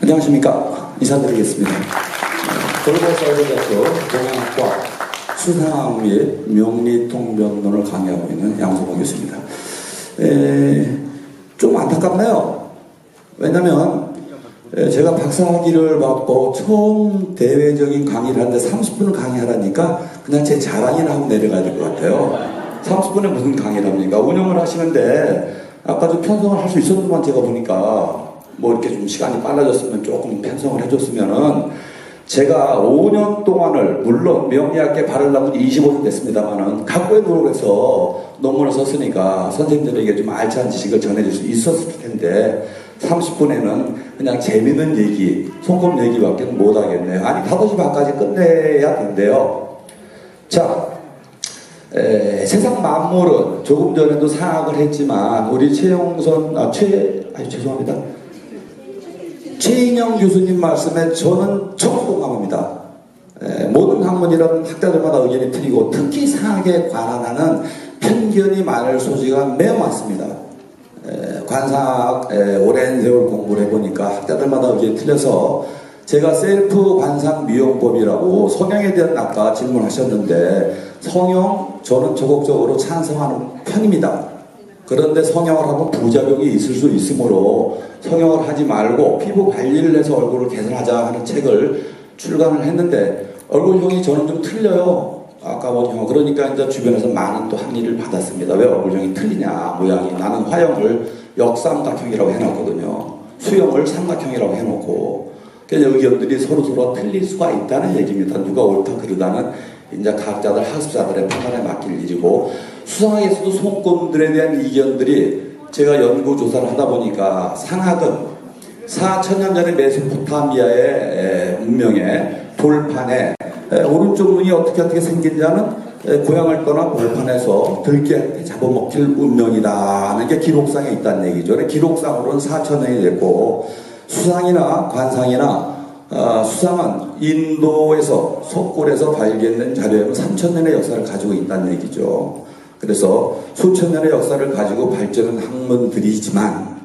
안녕하십니까. 인사드리겠습니다. 글로벌 사이버대학교 동양학과 수상학 및 명리통변론을 강의하고 있는 양성호 교수입니다. 좀 안타깝네요. 왜냐면 제가 박사학위를 받고 처음 대외적인 강의를 하는데 30분을 강의하라니까 그냥 제 자랑이나 하고 내려가야 될 것 같아요. 30분에 무슨 강의를 합니까? 운영을 하시는데 아까 좀 편성을 할 수 있었는데만 제가 보니까 뭐 이렇게 좀 시간이 빨라졌으면 조금 편성을 해줬으면은 제가 5년 동안을 물론 명리학계 바르려면 25년 됐습니다만은 각고의 노력해서 논문을 썼으니까 선생님들에게 좀 알찬 지식을 전해줄 수 있었을 텐데 30분에는 그냥 재밌는 얘기, 손꼽 얘기밖에 못 하겠네요. 아니 5시 반까지 끝내야 된대요. 자, 세상 만물은 조금 전에도 상학을 했지만 우리 죄송합니다. 최인영 교수님 말씀에 저는 적극 공감합니다. 모든 학문이라는 학자들마다 의견이 틀리고 특히 상학에 관한 편견이 많을 소지가 매우 많습니다. 관상학 오랜 세월 공부를 해보니까 학자들마다 의견이 틀려서 제가 셀프 관상 미용법이라고 성형에 대한 아까 질문하셨는데 성형 저는 적극적으로 찬성하는 편입니다. 그런데 성형을 하면 부작용이 있을 수 있으므로 성형을 하지 말고 피부 관리를 해서 얼굴을 개선하자 하는 책을 출간을 했는데 얼굴형이 저는 좀 틀려요. 아까 본 그러니까 이제 주변에서 많은 또 항의를 받았습니다. 왜 얼굴형이 틀리냐 모양이. 나는 화형을 역삼각형이라고 해놨거든요. 수형을 삼각형이라고 해놓고 그래서 의견들이 서로 틀릴 수가 있다는 얘기입니다. 누가 옳다 그르다는 이제 각자들 학습자들의 판단에 맡길 일이고 수상학에서도 손꼽들에 대한 의견들이 제가 연구조사를 하다 보니까 상학은 4,000년 전에 메소포타미아의 문명의 돌판에 오른쪽 눈이 어떻게 생긴다는 고향을 떠나 돌판에서 들깨한테 잡아먹힐 운명이다 하는 게 기록상에 있다는 얘기죠. 기록상으로는 4,000년이 됐고 수상이나 관상이나 수상은 인도에서 석굴에서 발견된 자료에는 3,000년의 역사를 가지고 있다는 얘기죠. 그래서 수천 년의 역사를 가지고 발전한 학문들이지만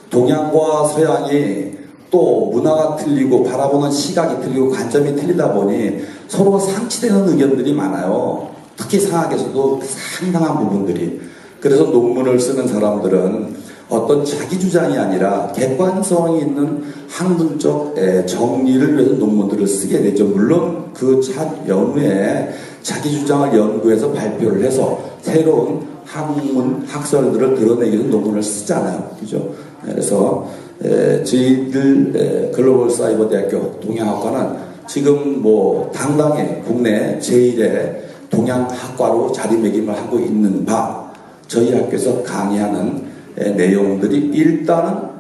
동양과 서양이 또 문화가 틀리고 바라보는 시각이 틀리고 관점이 틀리다 보니 서로 상치되는 의견들이 많아요. 특히 상학에서도 상당한 부분들이. 그래서 논문을 쓰는 사람들은 어떤 자기 주장이 아니라 객관성이 있는 학문적 정리를 위해서 논문들을 쓰게 되죠. 물론 그 연후에 자기 주장을 연구해서 발표를 해서 새로운 학문, 학설들을 드러내기 위해서 논문을 쓰잖아요. 그죠? 그래서 저희들 글로벌 사이버 대학교 동양학과는 지금 뭐 당당히 국내 제1의 동양학과로 자리매김을 하고 있는 바 저희 학교에서 강의하는 내용들이 일단은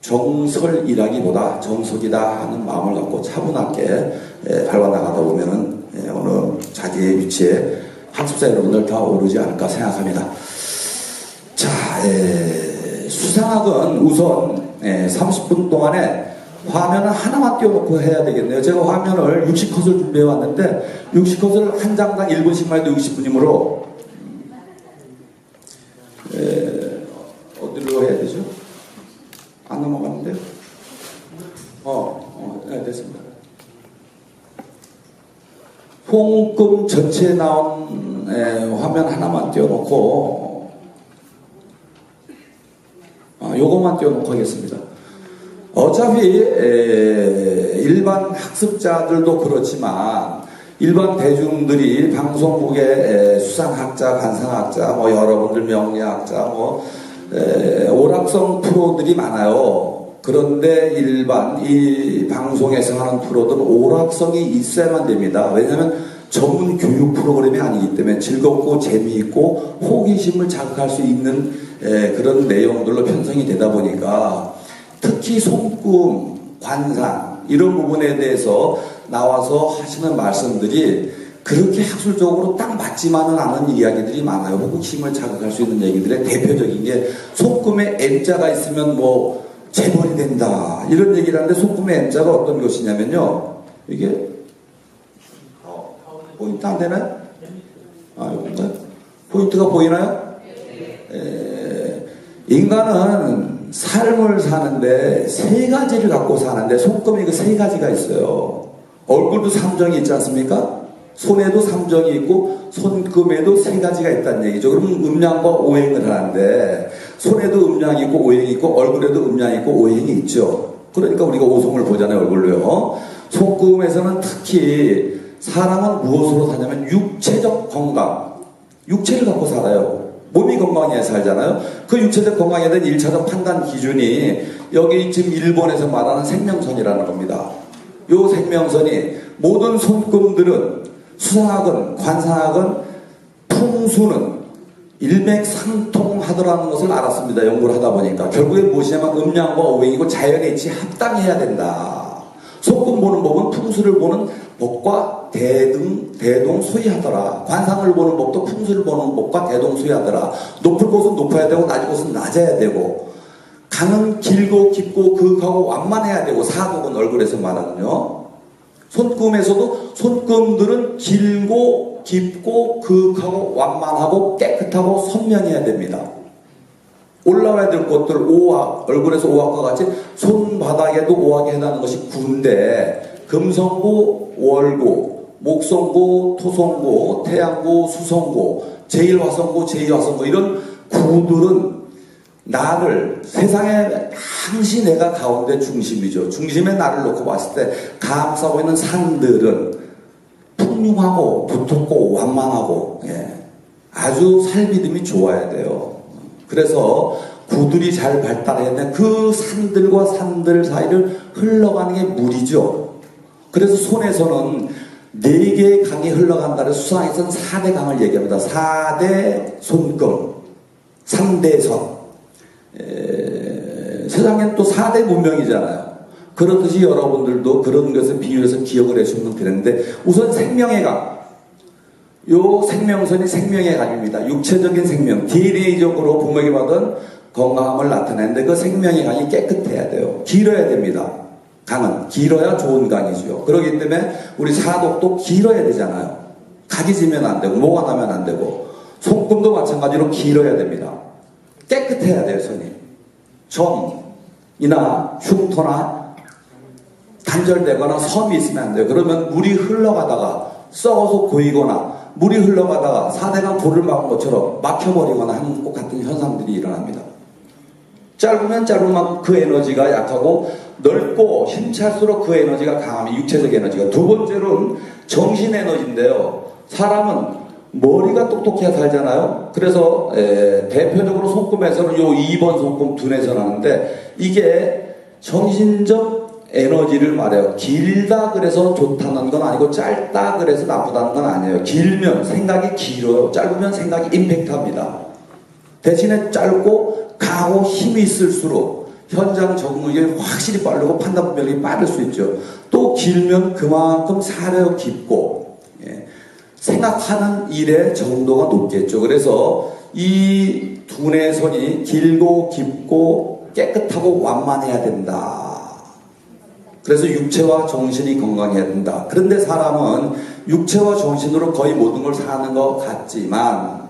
정설이라기보다 정석이다 하는 마음을 갖고 차분하게 밟아나가다 보면은 어느 자기의 위치에 학습자 여러분들 다 오르지 않을까 생각합니다. 자, 수상학은 우선 30분 동안에 화면을 하나만 띄워놓고 해야 되겠네요. 제가 화면을 60컷을 준비해 왔는데 60컷을 한 장당 1분씩만 해도 60분이므로 어디로 해야 되죠? 안 넘어갔는데요? 네, 됐습니다. 홍금 전체에 나온 화면 하나만 띄워놓고 요것만 띄워놓고 하겠습니다. 어차피 일반 학습자들도 그렇지만 일반 대중들이 방송국의 수상학자, 관상학자, 뭐 여러분들 명리학자, 오락성 프로들이 많아요. 그런데 일반 이 방송에서 하는 프로들은 오락성이 있어야만 됩니다. 왜냐하면 전문 교육 프로그램이 아니기 때문에 즐겁고 재미있고 호기심을 자극할 수 있는 그런 내용들로 편성이 되다 보니까 특히 손금, 관상 이런 부분에 대해서 나와서 하시는 말씀들이 그렇게 학술적으로 딱 맞지만은 않은 이야기들이 많아요. 호기심을 자극할 수 있는 얘기들의 대표적인 게 손금에 M자가 있으면 뭐 재벌이 된다 이런 얘기를 하는데 손금의 M자가 어떤 것이냐면요. 이게 포인트 안 되나요? 여기인가요? 포인트가 보이나요? 인간은 삶을 사는데 세 가지를 갖고 사는데 손금이 그 세 가지가 있어요. 얼굴도 삼정이 있지 않습니까? 손에도 삼정이 있고 손금에도 세 가지가 있다는 얘기죠. 그러면 음양과 오행을 하는데 손에도 음양이 있고 오행이 있고 얼굴에도 음양이 있고 오행이 있죠. 그러니까 우리가 오송을 보잖아요. 얼굴로요. 손금에서는 특히 사람은 무엇으로 사냐면 육체적 건강, 육체를 갖고 살아요. 몸이 건강해야 살잖아요. 그 육체적 건강에 대한 1차적 판단 기준이 여기 지금 일본에서 말하는 생명선이라는 겁니다. 요 생명선이 모든 손금들은 수상학은 관상학은 풍수는 일맥상통하더라는 것을 알았습니다. 연구를 하다 보니까 결국에 무엇이냐면 음양과 오행이고 자연의 이치 합당해야 된다. 손금 보는 법은 풍수를 보는 법과 대동소이하더라. 관상을 보는 법도 풍수를 보는 법과 대동소이하더라. 높을 곳은 높아야 되고 낮은 곳은 낮아야 되고 강은 길고 깊고 그윽하고 완만해야 되고 사독은 얼굴에서 말하는요. 손금에서도 손금들은 길고 깊고 그윽하고 완만하고 깨끗하고 선명해야 됩니다. 올라와야 될 것들 오악, 얼굴에서 오악과 같이 손바닥에도 오악이 해당하는 것이 구인데 금성고, 월고, 목성고, 토성고, 태양고, 수성고, 제1화성고, 제2화성고 이런 구들은 나를 세상에 항시 내가 가운데 중심이죠. 중심에 나를 놓고 봤을 때 감싸고 있는 산들은 풍요하고 두텁고 완만하고 아주 살믿음이 좋아야 돼요. 그래서 구들이 잘 발달해야 되는 그 산들과 산들 사이를 흘러가는 게 물이죠. 그래서 손에서는 4개의 강이 흘러간다는 수상에서는 4대 강을 얘기합니다. 4대 손금, 3대 선. 세상엔 또 4대 문명이잖아요. 그렇듯이 여러분들도 그런 것을 비유해서 기억을 해주면 되는데 우선 생명의 강. 요 생명선이 생명의 강입니다. 육체적인 생명, DNA적으로 부모에게 받은 건강함을 나타내는데 그 생명의 강이 깨끗해야 돼요. 길어야 됩니다. 강은 길어야 좋은 강이죠. 그렇기 때문에 우리 사독도 길어야 되잖아요. 각이 지면 안 되고 뭐가 나면 안 되고 손금도 마찬가지로 길어야 됩니다. 깨끗해야 돼요. 손이 점이나 흉터나 단절되거나 섬이 있으면 안 돼요. 그러면 물이 흘러가다가 썩어서 고이거나 물이 흘러가다가 사대강 불을 막은 것처럼 막혀버리거나 하는 것 같은 현상들이 일어납니다. 짧으면 짧은 만큼 그 에너지가 약하고 넓고 힘찰수록 그 에너지가 강함이 육체적 에너지가. 두 번째로는 정신 에너지인데요. 사람은 머리가 똑똑해야 살잖아요. 그래서 대표적으로 손금에서는 요 2번 손금 두뇌선 하는데 이게 정신적 에너지를 말해요. 길다 그래서 좋다는 건 아니고 짧다 그래서 나쁘다는 건 아니에요. 길면 생각이 길어요. 짧으면 생각이 임팩트합니다. 대신에 짧고 강하고 힘이 있을수록 현장 적응력이 확실히 빠르고 판단 분별이 빠를 수 있죠. 또 길면 그만큼 사려 깊고 생각하는 일의 정도가 높겠죠. 그래서 이 두뇌선이 길고 깊고 깨끗하고 완만해야 된다. 그래서 육체와 정신이 건강해야 된다. 그런데 사람은 육체와 정신으로 거의 모든 걸 사는 것 같지만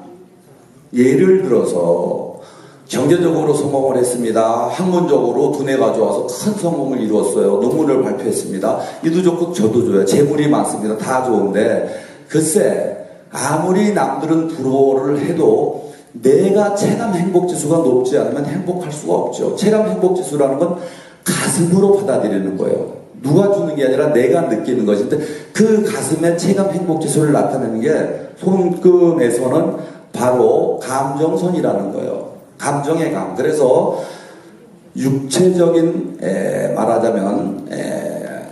예를 들어서 경제적으로 성공을 했습니다. 학문적으로 두뇌가 좋아서 큰 성공을 이루었어요. 논문을 발표했습니다. 이도 좋고 저도 좋아요. 재물이 많습니다. 다 좋은데 글쎄 아무리 남들은 부러워를 해도 내가 체감 행복지수가 높지 않으면 행복할 수가 없죠. 체감 행복지수라는 건 가슴으로 받아들이는 거예요. 누가 주는 게 아니라 내가 느끼는 것인데 그 가슴의 체감 행복지수를 나타내는 게 손금에서는 바로 감정선이라는 거예요. 감정의 감. 그래서 육체적인 말하자면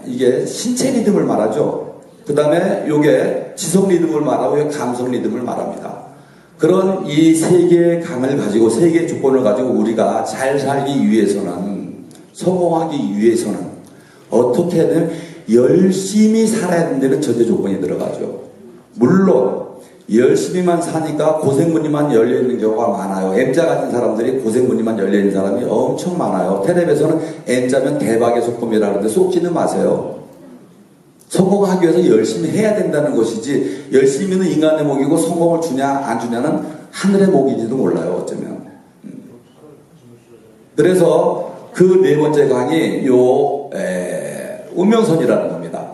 이게 신체 리듬을 말하죠. 그 다음에 요게 지성 리듬을 말하고 요게 감성 리듬을 말합니다. 그런 이 세 개의 강을 가지고 세 개의 조건을 가지고 우리가 잘 살기 위해서는 성공하기 위해서는 어떻게 해야 되면 열심히 살아야 되는 전제 조건이 들어가죠. 물론 열심히만 사니까 고생문이만 열려있는 경우가 많아요. M자 같은 사람들이 고생문이만 열려있는 사람이 엄청 많아요. 텔레비에서는 M자면 대박의 소금이라는데 속지는 마세요. 성공하기 위해서 열심히 해야 된다는 것이지 열심히는 인간의 목이고 성공을 주냐 안 주냐는 하늘의 목인지도 몰라요. 어쩌면 그래서 그 네 번째 강이 운명선이라는 겁니다.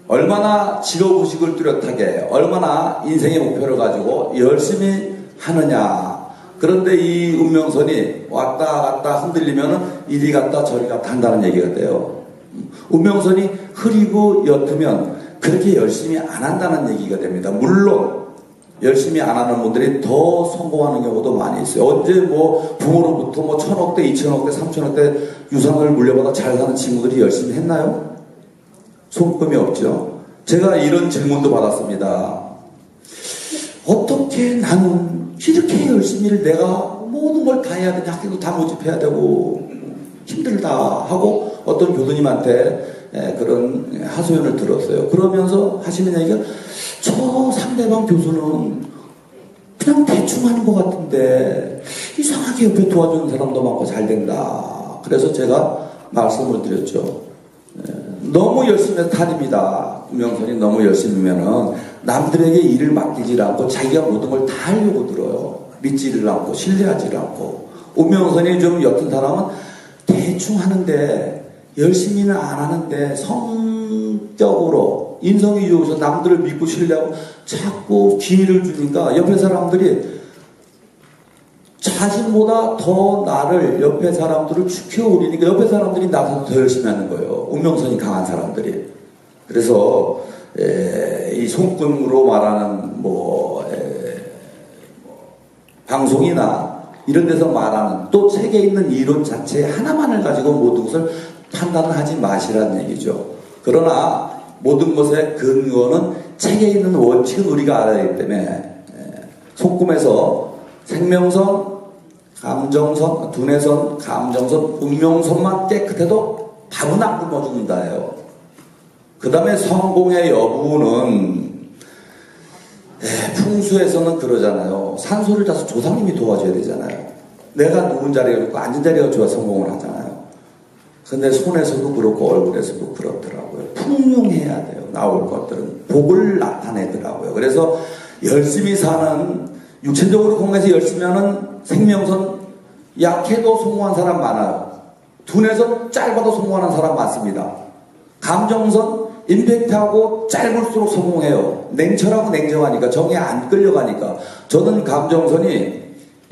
얼마나 직업의식을 뚜렷하게, 얼마나 인생의 목표를 가지고 열심히 하느냐. 그런데 이 운명선이 왔다 갔다 흔들리면 이리 갔다 저리 갔다 한다는 얘기가 돼요. 운명선이 흐리고 옅으면 그렇게 열심히 안 한다는 얘기가 됩니다. 물론 열심히 안 하는 분들이 더 성공하는 경우도 많이 있어요. 언제 뭐 부모로부터 뭐 1000억대, 2000억대, 3000억대 유산을 물려받아 잘 사는 친구들이 열심히 했나요? 손금이 없죠. 제가 이런 질문도 받았습니다. 어떻게 나는 이렇게 열심히 내가 모든 걸 다 해야 되냐, 학교도 다 모집해야 되고 힘들다 하고 어떤 교수님한테 그런 하소연을 들었어요. 그러면서 하시는 얘기가 저 상대방 교수는 그냥 대충 하는 것 같은데 이상하게 옆에 도와주는 사람도 많고 잘 된다. 그래서 제가 말씀을 드렸죠. 너무 열심히 해서 탈입니다. 운명선이 너무 열심히면은 남들에게 일을 맡기지 않고 자기가 모든 걸 다 하려고 들어요. 믿지를 않고 신뢰하지를 않고. 운명선이 좀 옅은 사람은 대충 하는데 열심히는 안 하는데 성격으로 인성이 좋아서 남들을 믿고 신뢰하고 자꾸 기회를 주니까 옆에 사람들이 자신보다 더 나를 옆에 사람들을 지켜오리니까 옆에 사람들이 나보다 더 열심히 하는 거예요. 운명선이 강한 사람들이. 그래서 이 손금으로 말하는 방송이나 이런 데서 말하는 또 책에 있는 이론 자체 하나만을 가지고 모든 것을 판단하지 마시라는 얘기죠. 그러나 모든 것의 근거는 책에 있는 원칙은 우리가 알아야 하기 때문에 손금에서 생명선, 감정선, 두뇌선, 감정선, 운명선만 깨끗해도 답은 안 굶어 죽는다예요. 그 다음에 성공의 여부는 풍수에서는 그러잖아요. 산소를 타서 조상님이 도와줘야 되잖아요. 내가 누운 자리가 좋고 앉은 자리가 좋아 성공을 하잖아요. 근데 손에서도 그렇고 얼굴에서도 그렇더라고요. 풍요해야 돼요. 나올 것들은 복을 나타내더라고요. 그래서 열심히 사는, 육체적으로 건강해서 열심히 하는 생명선, 약해도 성공한 사람 많아요. 두뇌선 짧아도 성공하는 사람 많습니다. 감정선 임팩트하고 짧을수록 성공해요. 냉철하고 냉정하니까, 정에 안 끌려가니까. 저는 감정선이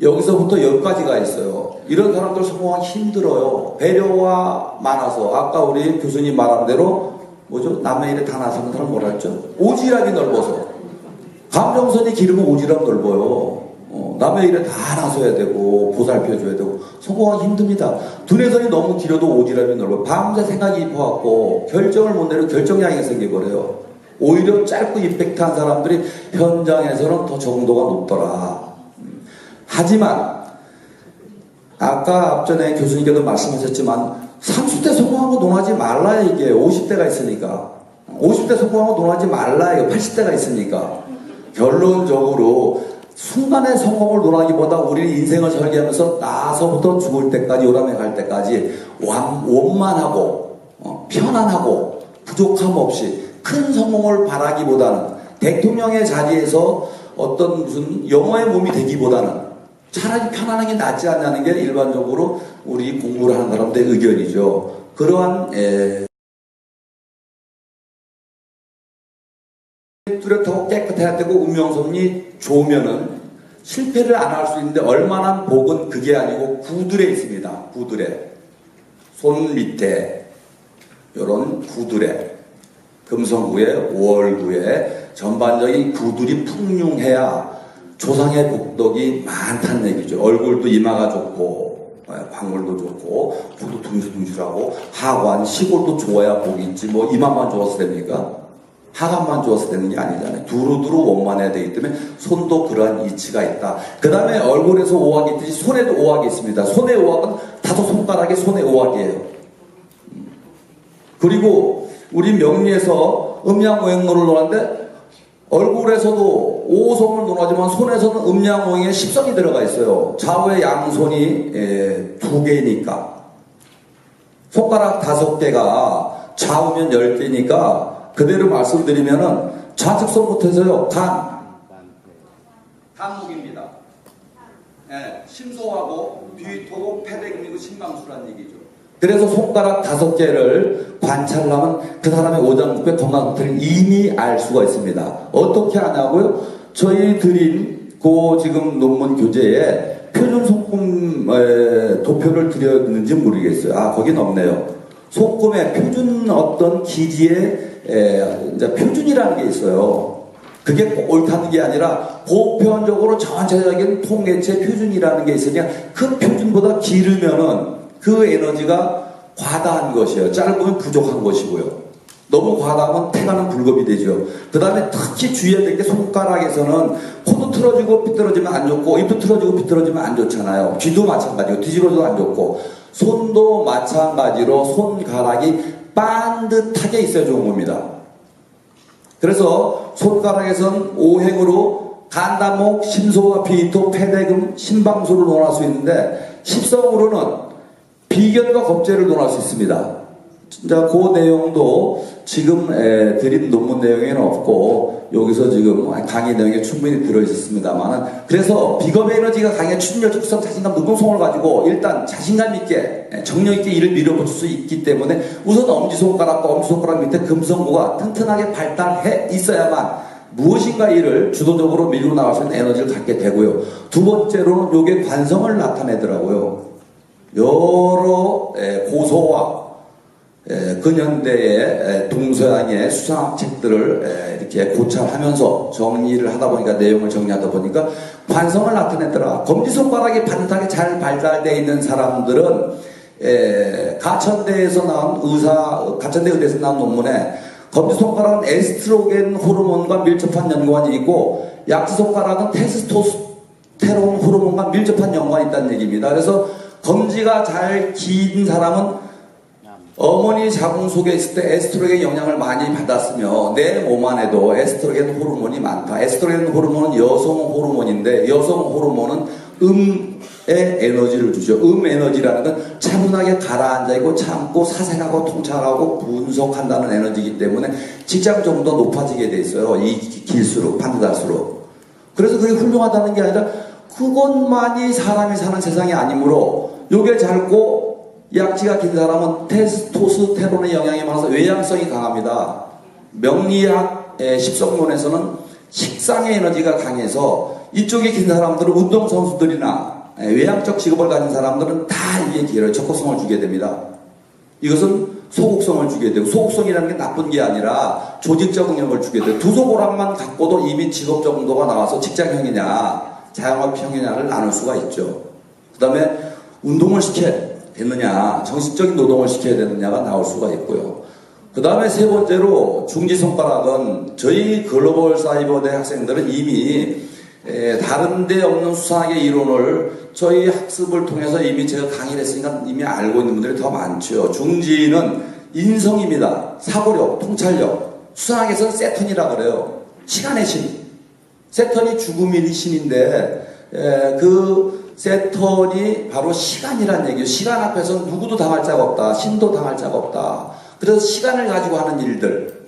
여기서부터 여기까지가 있어요. 이런 사람들 성공하기 힘들어요. 배려가 많아서. 아까 우리 교수님 말한 대로 남의 일에 다 나서는 사람 뭐라 했죠? 오지랖이 넓어서. 감정선이 길으면 오지랖 넓어요. 남의 일에 다 나서야 되고 보살펴줘야 되고 성공하기 힘듭니다. 두뇌선이 너무 길어도 오지랖이 넓어요. 밤새 생각이 깊어갖고 결정을 못 내리고 결정량이 생겨버려요. 오히려 짧고 임팩트한 사람들이 현장에서는 더 정도가 높더라. 하지만 아까 앞전에 교수님께도 말씀하셨지만 30대 성공하고 논하지 말라 이게 50대가 있으니까 50대 성공하고 논하지 말라 이게 80대가 있으니까 결론적으로 순간의 성공을 논하기보다 우리 인생을 설계하면서 나서부터 죽을 때까지 요람에 갈 때까지 원만하고 편안하고 부족함 없이 큰 성공을 바라기보다는 대통령의 자리에서 어떤 무슨 영어의 몸이 되기보다는 차라리 편안하게 낫지 않냐는 게 일반적으로 우리 공부를 하는 사람들의 의견이죠. 그러한 뚜렷하고 깨끗해야 되고 운명선이 좋으면은 실패를 안 할 수 있는데 얼마나 복은 그게 아니고 구들에 있습니다. 구들에 손 밑에 이런 구들에 금성구에 월구에 전반적인 구들이 풍요해야 조상의 복덕이 많다는 얘기죠. 얼굴도 이마가 좋고 광골도 좋고 구도 둥실둥실하고 하관 시골도 좋아야 복이 있지 뭐 이마만 좋아서 됩니까? 하관만 좋아서 되는 게 아니잖아요. 두루두루 원만해야 되기 때문에 손도 그러한 이치가 있다. 그 다음에 얼굴에서 오학이 있듯이 손에도 오학이 있습니다. 손의 오학은 다섯 손가락의 손의 오학이에요. 그리고 우리 명리에서 음양오행론을 논하는데 얼굴에서도 5성을 논하지만 손에서는 음양오행에 10성이 들어가 있어요. 좌우의 양손이 2개니까 손가락 5개가 좌우면 10개니까 그대로 말씀드리면은 좌측손부터 해서요. 간목입니다. 심소하고 뒤토록 패대금이고 신강수란 얘기죠. 그래서 손가락 5개를 관찰을 하면 그 사람의 오장육부의 건강 상태를 이미 알 수가 있습니다. 어떻게 하냐고요? 저희 드린 그 지금 논문 교재에 표준 손금 도표를 드렸는지 모르겠어요. 아, 거긴 없네요. 손금의 표준 어떤 기지의 이제 표준이라는 게 있어요. 그게 꼭 옳다는 게 아니라 보편적으로 전체적인 통계체 표준이라는 게 있으니까 그 표준보다 길으면은 그 에너지가 과다한 것이에요. 짧으면 부족한 것이고요. 너무 과다하면 태가는 불급이 되죠. 그 다음에 특히 주의해야 될 게 손가락에서는 코도 틀어지고 삐뚤어지면 안 좋고 입도 틀어지고 삐뚤어지면 안 좋잖아요. 귀도 마찬가지고 뒤집어도 안 좋고 손도 마찬가지로 손가락이 반듯하게 있어야 좋은 겁니다. 그래서 손가락에서는 오행으로 간다목, 심소와 비토, 폐대금, 신방수를 논할 수 있는데 십성으로는 비견과 겁재를 논할 수 있습니다. 진짜 그 내용도 지금 드린 논문 내용에는 없고 여기서 지금 강의 내용에 충분히 들어있었습니다만은 그래서 비겁의 에너지가 강해 추진력, 축성, 자신감, 능동성을 가지고 일단 자신감 있게 정력 있게 일을 밀어붙일 수 있기 때문에 우선 엄지손가락과 엄지손가락 밑에 금성구가 튼튼하게 발달해 있어야만 무엇인가 일을 주도적으로 밀고 나갈 수 있는 에너지를 갖게 되고요. 두 번째로는 요게 관성을 나타내더라고요. 여러 고소와 근현대의 동서양의 수상학 책들을 이렇게 고찰하면서 정리를 하다 보니까 내용을 정리하다 보니까 관성을 나타내더라. 검지손가락이 반듯하게 잘 발달되어 있는 사람들은 가천대에서 나온 가천대 의대에서 나온 논문에 검지손가락은 에스트로겐 호르몬과 밀접한 연관이 있고 약지손가락은 테스토스테론 호르몬과 밀접한 연관이 있다는 얘기입니다. 그래서 검지가 잘 긴 사람은 어머니 자궁 속에 있을 때 에스트로겐 영향을 많이 받았으며 내 몸 안에도 에스트로겐 호르몬이 많다. 에스트로겐 호르몬은 여성 호르몬인데 여성 호르몬은 음의 에너지를 주죠. 에너지라는 건 차분하게 가라앉아 있고 참고 사색하고 통찰하고 분석한다는 에너지이기 때문에 직장 좀 더 높아지게 돼 있어요. 이 길수록 반듯할수록. 그래서 그게 훌륭하다는 게 아니라 그것만이 사람이 사는 세상이 아니므로 요게 짧고 약지가 긴 사람은 테스토스테론의 영향이 많아서 외양성이 강합니다. 명리학 십성론에서는 식상의 에너지가 강해서 이쪽이 긴 사람들은 운동선수들이나 외양적 직업을 가진 사람들은 다 이게 길어요. 적극성을 주게 됩니다. 이것은 소극성을 주게 되고 소극성이라는 게 나쁜 게 아니라 조직적 능력을 주게 돼요. 두손오락만 갖고도 이미 직업 정도가 나와서 직장형이냐 자영업형이냐를 나눌 수가 있죠. 그 다음에 운동을 시켜야 됐느냐, 정신적인 노동을 시켜야 되느냐가 나올 수가 있고요. 그 다음에 세 번째로 중지손가락은 저희 글로벌 사이버대 학생들은 이미 다른 데 없는 수상학의 이론을 저희 학습을 통해서 이미 제가 강의를 했으니까 이미 알고 있는 분들이 더 많죠. 중지는 인성입니다. 사고력, 통찰력. 수상학에서는 세턴이라 그래요. 시간의 신. 세턴이 죽음의 신인데 그 세턴이 바로 시간이란 얘기예요. 시간 앞에서 누구도 당할 자가 없다. 신도 당할 자가 없다. 그래서 시간을 가지고 하는 일들,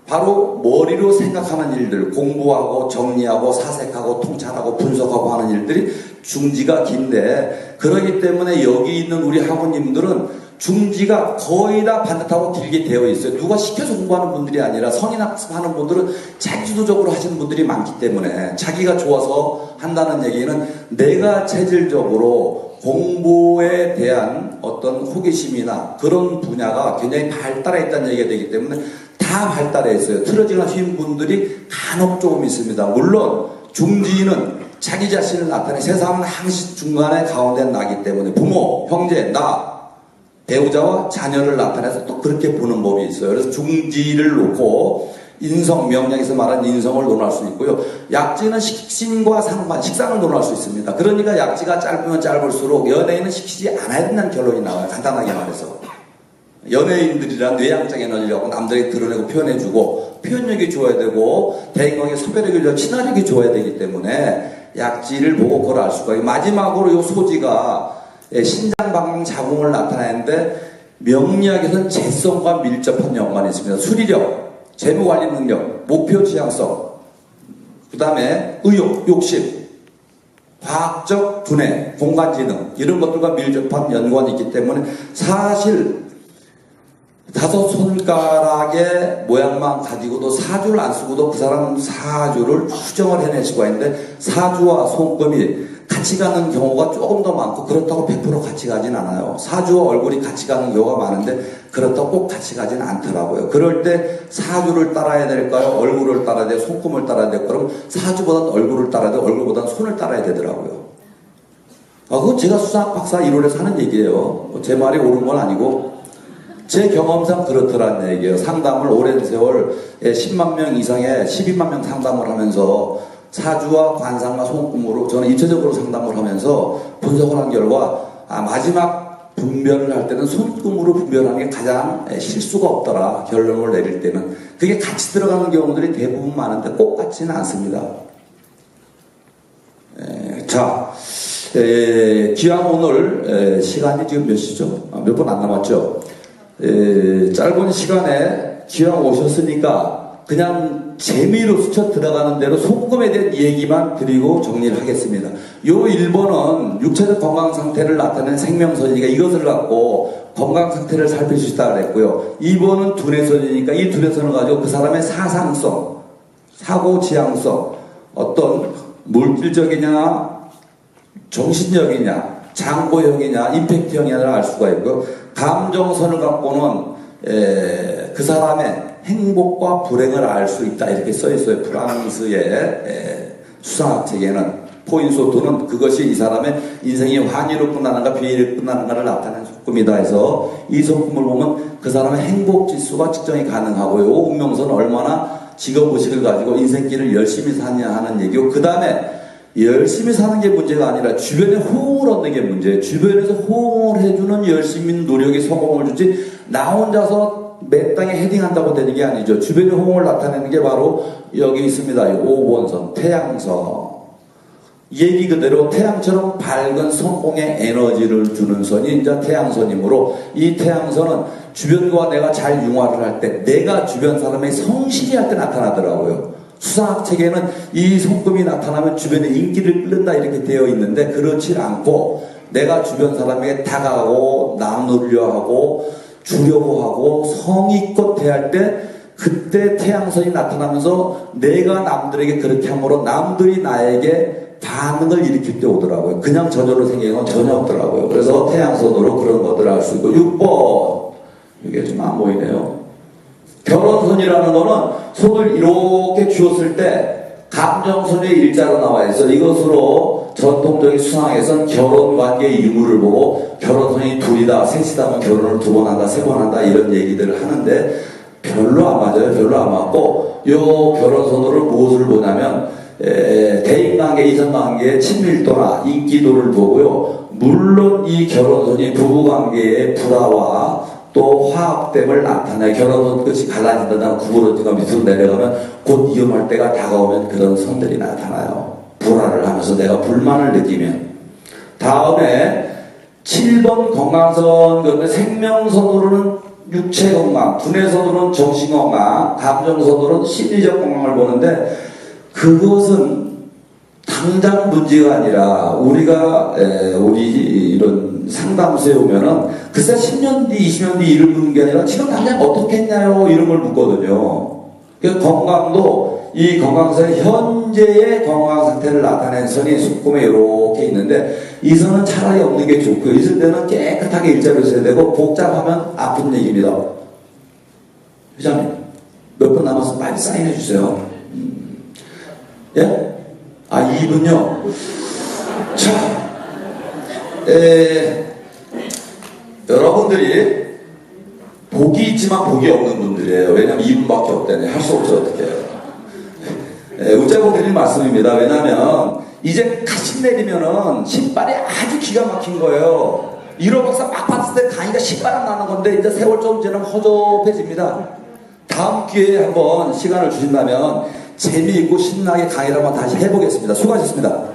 바로 머리로 생각하는 일들, 공부하고 정리하고 사색하고 통찰하고 분석하고 하는 일들이 중지가 긴데, 그러기 때문에 여기 있는 우리 학우님들은 중지가 거의 다 반듯하고 길게 되어 있어요. 누가 시켜서 공부하는 분들이 아니라 성인학습하는 분들은 자기주도적으로 하시는 분들이 많기 때문에 자기가 좋아서 한다는 얘기는 내가 체질적으로 공부에 대한 어떤 호기심이나 그런 분야가 굉장히 발달해 있다는 얘기가 되기 때문에 다 발달해 있어요. 틀어지거나 휘인 분들이 간혹 조금 있습니다. 물론 중지는 자기 자신을 나타내 세상은 항시 중간에 가운데 나기 때문에 부모, 형제, 나 배우자와 자녀를 나타내서 또 그렇게 보는 법이 있어요. 그래서 중지를 놓고 인성, 명량에서 말하는 인성을 논할 수 있고요. 약지는 식신과 상관, 식상을 논할 수 있습니다. 그러니까 약지가 짧으면 짧을수록 연예인은 시키지 않아야 된다는 결론이 나와요. 간단하게 말해서. 연예인들이란 뇌양적 에너지를 갖고 남들에게 드러내고 표현해주고 표현력이 좋아야 되고 대인관계 소배력이 좋아 친화력이 좋아야 되기 때문에 약지를 보고 그걸 알 수가 있고, 마지막으로 이 소지가 신장, 방광, 자궁을 나타내는데 명리학에서는 재성과 밀접한 연관이 있습니다. 수리력, 재무관리 능력, 목표 지향성, 그 다음에 의욕, 욕심, 과학적 두뇌, 공간지능 이런 것들과 밀접한 연관이 있기 때문에 사실 5손가락의 모양만 가지고도 사주를 안 쓰고도 그 사람 사주를 추정을 해낼 수가 있는데 사주와 손금이 같이 가는 경우가 조금 더 많고 그렇다고 100% 같이 가진 않아요. 사주와 얼굴이 같이 가는 경우가 많은데 그렇다고 꼭 같이 가진 않더라고요. 그럴 때 사주를 따라야 될까요? 얼굴을 따라야 돼요? 손금을 따라야 될까요? 그럼 사주보다는 얼굴을 따라야 돼요? 얼굴보다는 손을 따라야 되더라고요. 그건 제가 수사학 박사 1월에서 하는 얘기예요. 제 말이 옳은 건 아니고 제 경험상 그렇더라는 얘기예요. 상담을 오랜 세월 10만 명 이상의 12만 명 상담을 하면서 사주와 관상과 손금으로 저는 입체적으로 상담을 하면서 분석을 한 결과 마지막 분별을 할 때는 손금으로 분별하는 게 가장 실수가 없더라. 결론을 내릴 때는. 그게 같이 들어가는 경우들이 대부분 많은데 꼭 같지는 않습니다. 자, 기왕 오늘 시간이 지금 몇 시죠? 몇 분 안 남았죠? 짧은 시간에 기왕 오셨으니까 그냥 재미로 스쳐 들어가는 대로 손금에 대한 얘기만 드리고 정리를 하겠습니다. 요 1번은 육체적 건강 상태를 나타내는 생명선이니까 이것을 갖고 건강 상태를 살필 수 있다 그랬고요. 2번은 두뇌선이니까 이 두뇌선을 가지고 그 사람의 사상성, 사고 지향성, 어떤 물질적이냐 정신력이냐 장고형이냐 임팩트형이냐를 알 수가 있고요. 감정선을 갖고는 그 사람의 행복과 불행을 알 수 있다 이렇게 써 있어요. 프랑스의 수상학 책에는 포인소토는 그것이 이 사람의 인생이 환희로 끝나는가 비애로 끝나는가를 나타내는 속금이다 해서 이 속금을 보면 그 사람의 행복 지수가 측정이 가능하고요. 운명선은 얼마나 직업의식을 가지고 인생길을 열심히 사냐 하는 얘기고 그 다음에 열심히 사는 게 문제가 아니라 주변에 호응을 얻는 게 문제예요. 주변에서 호응을 해주는 열심히 노력이 성공을 주지 나 혼자서 매 땅에 헤딩한다고 되는 게 아니죠. 주변의 호응을 나타내는 게 바로 여기 있습니다. 5번선 태양선. 얘기 그대로 태양처럼 밝은 성공의 에너지를 주는 선이 이제 태양선이므로 이 태양선은 주변과 내가 잘 융화를 할 때 내가 주변 사람의 성실히 할 때 나타나더라고요. 수상학 책에는 이 손금이 나타나면 주변에 인기를 끌는다 이렇게 되어 있는데 그렇지 않고 내가 주변 사람에게 다가가고 나누려 하고 주려고 하고 성의껏 대할 때 그때 태양선이 나타나면서 내가 남들에게 그렇게 함으로 남들이 나에게 반응을 일으킬 때 오더라고요. 그냥 저절로 생기는 건 전혀 없더라고요. 그래서 태양선으로 그런 것들을 알 수 있고 6번 이게 좀 안 보이네요. 결혼선이라는 거는 손을 이렇게 쥐었을 때 감정선의 일자로 나와 있어. 이것으로 전통적인 수상에서는 결혼관계의 유무를 보고 결혼선이 둘이다, 셋이다 하면 결혼을 2번 한다, 3번 한다 이런 얘기들을 하는데 별로 안 맞아요. 별로 안 맞고 이 결혼선으로 무엇을 보냐면 대인관계, 이성관계의 친밀도나 인기도를 보고요. 물론 이 결혼선이 부부관계의 불화와 또 화합됨을 나타내 결혼선 끝이 갈라진다나 구부러지가 밑으로 내려가면 곧 이혼할 때가 다가오면 그런 선들이 나타나요. 불화를 하면서 내가 불만을 느끼면. 다음에 7번 건강선, 그런데 생명선으로는 육체 건강, 두뇌선으로는 정신 건강, 감정선으로는 심리적 건강을 보는데 그것은 당장 문제가 아니라 우리가 우리 이런 상담소에 오면은 글쎄 10년 뒤, 20년 뒤 일을 묻는 게 아니라 지금 당장 어떻게 했냐요 이런 걸 묻거든요. 그러니까 건강도 이 건강선이 현재의 건강 상태를 나타낸 선이 손금에 이렇게 있는데 이 선은 차라리 없는 게 좋고요. 있을 때는 깨끗하게 일자로 있어야 되고 복잡하면 아픈 얘기입니다. 회장님 몇 분 남았으면 빨리 사인해 주세요. 예? 2분요. 자, 여러분들이 복이 있지만 복이 없는 분들이에요. 왜냐면 2분밖에 없다네. 할 수 없죠. 어떻게 해요. 웃자고 드릴 말씀입니다. 왜냐면 이제 가신 내리면은 신발이 아주 기가 막힌 거예요. 1호 박사 막 봤을 때 강의가 신바람 나는 건데 이제 세월 좀 지나면 허접해집니다. 다음 기회에 한번 시간을 주신다면 재미있고 신나게 강의를 한번 다시 해보겠습니다. 수고하셨습니다.